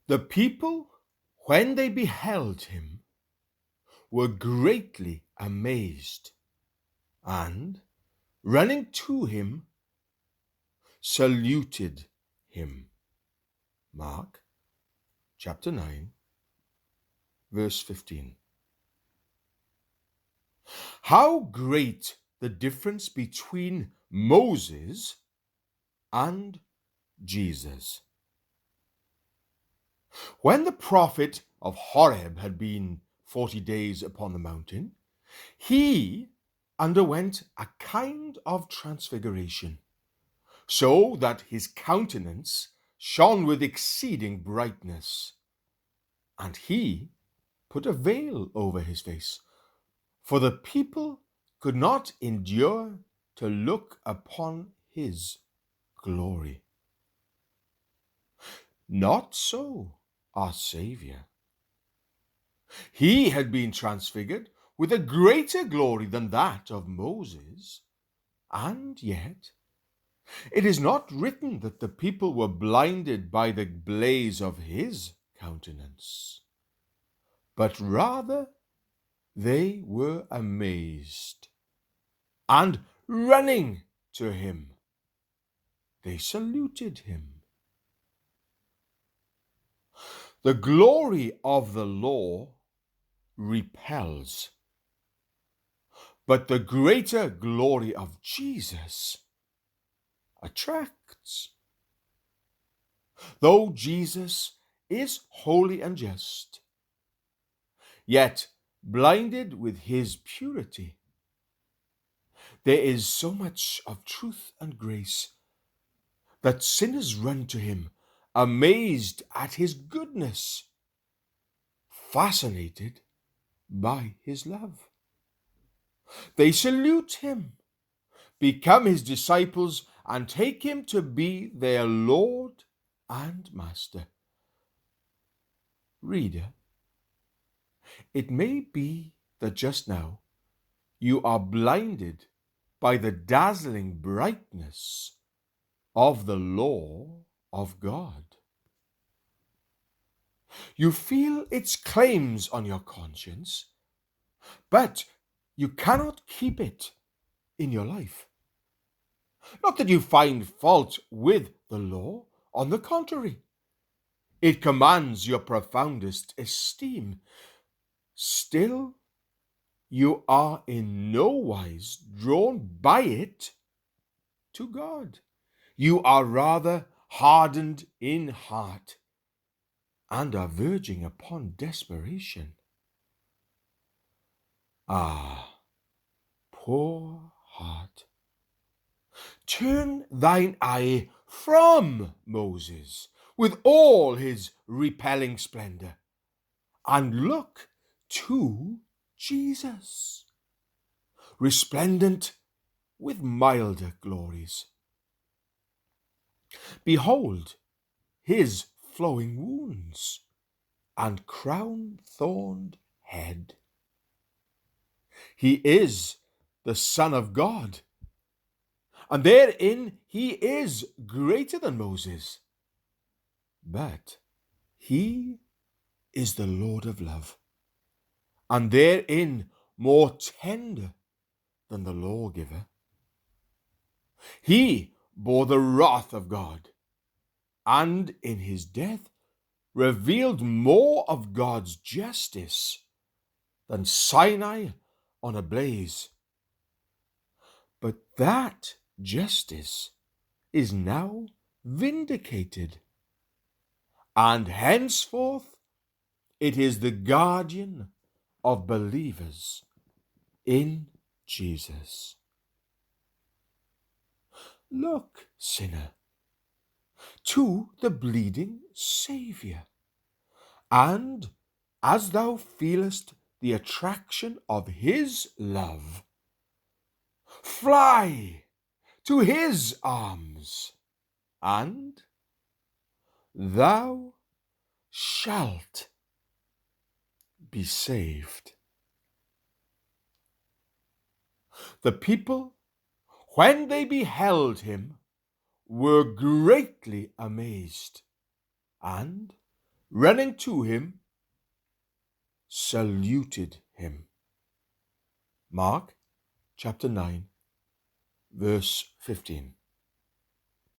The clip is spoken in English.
The people, when they beheld him, were greatly amazed, and, running to him, saluted him. Mark chapter 9, verse 15. How great the difference between Moses and Jesus. When the prophet of Horeb had been 40 days upon the mountain, he underwent a kind of transfiguration, so that his countenance shone with exceeding brightness, and he put a veil over his face, for the people could not endure to look upon his glory. Not so our Saviour. He had been transfigured with a greater glory than that of Moses, and yet it is not written that the people were blinded by the blaze of his countenance, but rather they were amazed, and running to him, they saluted him. The glory of the law repels, but the greater glory of Jesus attracts. Though Jesus is holy and just, yet blinded with his purity, there is so much of truth and grace that sinners run to him, amazed at his goodness, fascinated by his love. They salute him, become his disciples, and take him to be their Lord and Master. Reader, it may be that just now you are blinded by the dazzling brightness of the law of God. You feel its claims on your conscience, but you cannot keep it in your life. Not that you find fault with the law, on the contrary, it commands your profoundest esteem. Still, you are in no wise drawn by it to God. You are rather hardened in heart and are verging upon desperation. Ah, poor heart, turn thine eye from Moses with all his repelling splendor, and look to Jesus, resplendent with milder glories. Behold his flowing wounds and crown-thorned head. He is the Son of God, and therein he is greater than Moses. But he is the Lord of love, and therein more tender than the lawgiver. He bore the wrath of God, and in his death revealed more of God's justice than Sinai on a blaze. But that justice is now vindicated, and henceforth it is the guardian of believers in Jesus. Look, sinner, to the bleeding Saviour, and as thou feelest the attraction of his love, fly to his arms, and thou shalt be saved. The people, when they beheld him, were greatly amazed, and running to him, saluted him. Mark chapter 9, verse 15.